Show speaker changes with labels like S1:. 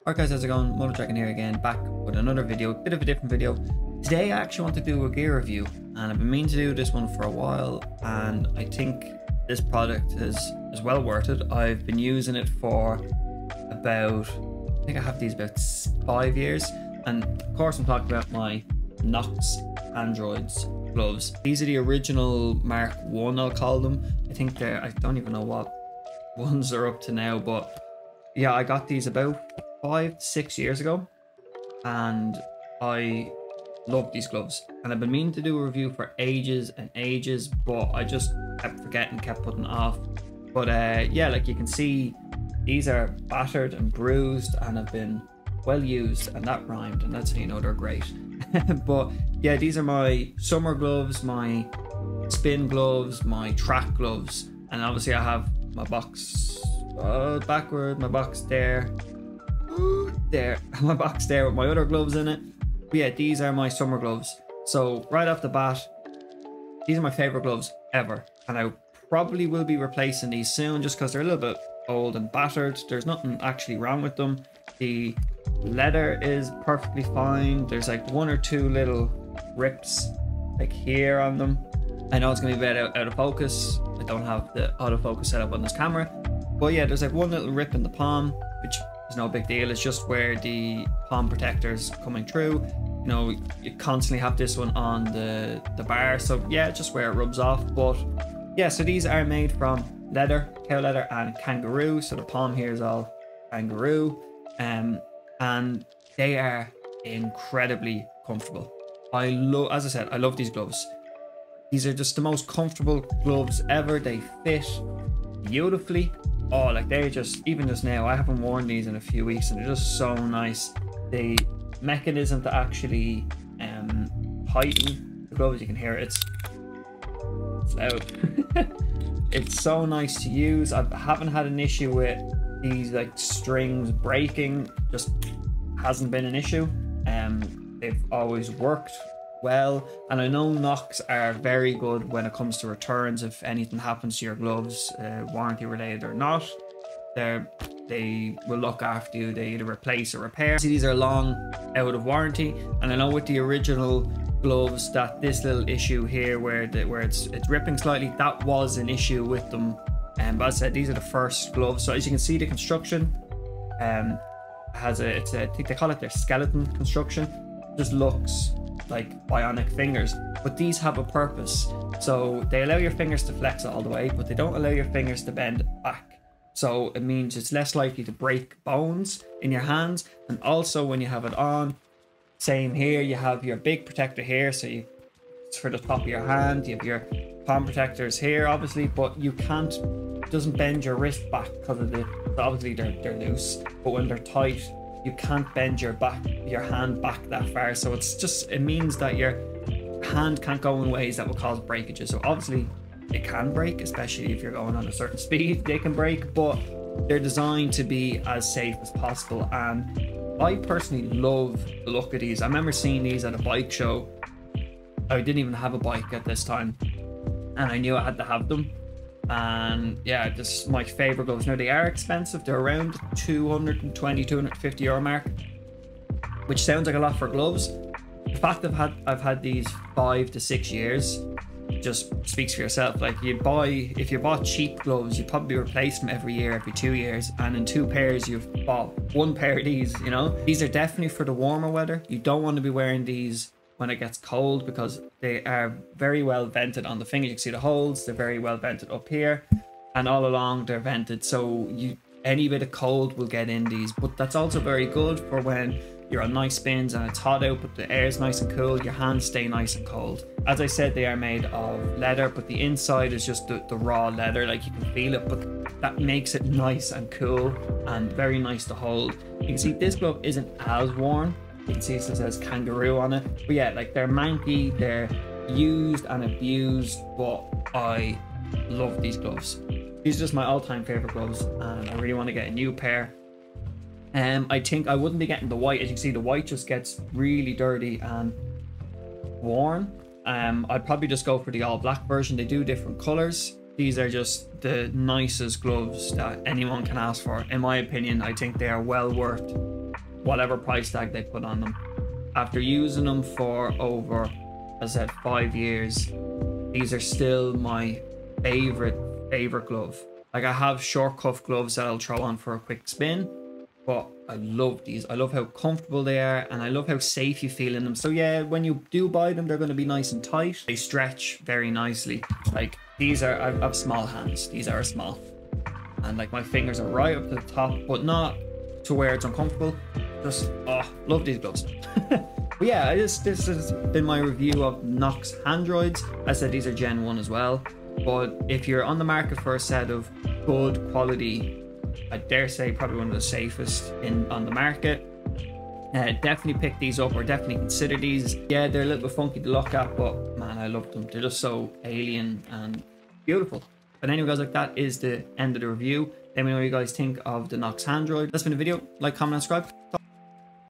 S1: Alright guys, how's it going? Motor Dragon here again, back with another video, a bit of a different video. Today I actually want to do a gear review, and I've been meaning to do this one for a while, and I think this product is well worth it. I've been using it for about, I think I have these about 5 years, and of course I'm talking about my Knox Handroid Gloves. These are the original Mark 1, I'll call them. I think I don't even know what ones they're up to now, but yeah, I got these about 5 to 6 years ago, and I love these gloves, and I've been meaning to do a review for ages and ages, but I just kept forgetting, kept putting it off. But yeah, like you can see, these are battered and bruised and have been well used, and that rhymed, and that's how you know they're great. But yeah, these are my summer gloves, my spin gloves, my track gloves, and obviously I have my box backward, my box there, my box there with my other gloves in it. But yeah, these are my summer gloves. So right off the bat, these are my favorite gloves ever, and I probably will be replacing these soon just because they're a little bit old and battered. There's nothing actually wrong with them. The leather is perfectly fine. There's like 1 or 2 little rips like here on them. I know it's going to be a bit out of focus. I don't have the autofocus set up on this camera, but yeah, there's like 1 little rip in the palm, which is no big deal. It's just where the palm protector's coming through. You know, you constantly have this one on the bar, so yeah, just where it rubs off. But yeah, so these are made from leather, cow leather and kangaroo, so the palm here is all kangaroo, and they are incredibly comfortable. As I said, I love these gloves. These are just the most comfortable gloves ever. They fit beautifully. Oh, like they're just, even just now, I haven't worn these in a few weeks, and they're just so nice. The mechanism to actually tighten the gloves, you can hear it, it's loud. It's so nice to use. I haven't had an issue with these like strings breaking, just hasn't been an issue. They've always worked well, and I know Knox are very good when it comes to returns. If anything happens to your gloves, warranty related or not, they will look after you. They either replace or repair. See, these are long out of warranty, and I know with the original gloves that this little issue here where it's ripping slightly, that was an issue with them. But as I said, these are the first gloves. So as you can see, the construction has I think they call it their skeleton construction. It just looks like bionic fingers, but these have a purpose. So they allow your fingers to flex all the way, but they don't allow your fingers to bend back. So it means it's less likely to break bones in your hands. And also when you have it on, same here, you have your big protector here, so it's for the top of your hand. You have your palm protectors here, obviously, but you can't, it doesn't bend your wrist back because of obviously they're loose, but when they're tight, you can't bend your hand back that far. So it means that your hand can't go in ways that will cause breakages. So obviously it can break, especially if you're going on a certain speed, they can break, but they're designed to be as safe as possible. And I personally love the look of these. I remember seeing these at a bike show. I didn't even have a bike at this time, and I knew I had to have them. And yeah, this is my favorite gloves. Now they are expensive. They're around 220, 250 euro mark, which sounds like a lot for gloves. The fact that I've had these 5 to 6 years just speaks for yourself. Like if you bought cheap gloves, you probably replace them every year, every 2 years, and in 2 pairs you've bought 1 pair of these. You know, these are definitely for the warmer weather. You don't want to be wearing these when it gets cold, because they are very well vented on the fingers. You can see the holes, they're very well vented up here, and all along they're vented, so any bit of cold will get in these. But that's also very good for when you're on nice spins and it's hot out, but the air is nice and cool, your hands stay nice and cold. As I said, they are made of leather, but the inside is just the raw leather, like you can feel it, but that makes it nice and cool and very nice to hold. You can see this glove isn't as worn. You can see it says kangaroo on it, but yeah, like they're manky, they're used and abused, but I love these gloves. These are just my all-time favorite gloves, and I really want to get a new pair. I think I wouldn't be getting the white. As you can see, the white just gets really dirty and worn. I'd probably just go for the all black version. They do different colors. These are just the nicest gloves that anyone can ask for. In my opinion, I think they are well worth whatever price tag they put on them. After using them for over, as I said, 5 years, these are still my favorite glove. Like, I have short cuff gloves that I'll throw on for a quick spin, but I love these. I love how comfortable they are, and I love how safe you feel in them. So yeah, when you do buy them, they're going to be nice and tight. They stretch very nicely. Like, these are, I have small hands. These are small. And like, my fingers are right up to the top, but not to where it's uncomfortable. Just, oh, love these gloves. But yeah, this has been my review of Knox Handroids. I said these are Gen 1 as well. But if you're on the market for a set of good quality, I dare say probably one of the safest on the market, definitely pick these up, or definitely consider these. Yeah, they're a little bit funky to look at, but man, I love them. They're just so alien and beautiful. But anyway, guys, like, that is the end of the review. Let me know what you guys think of the Knox Handroid. That's been the video. Like, comment, and subscribe.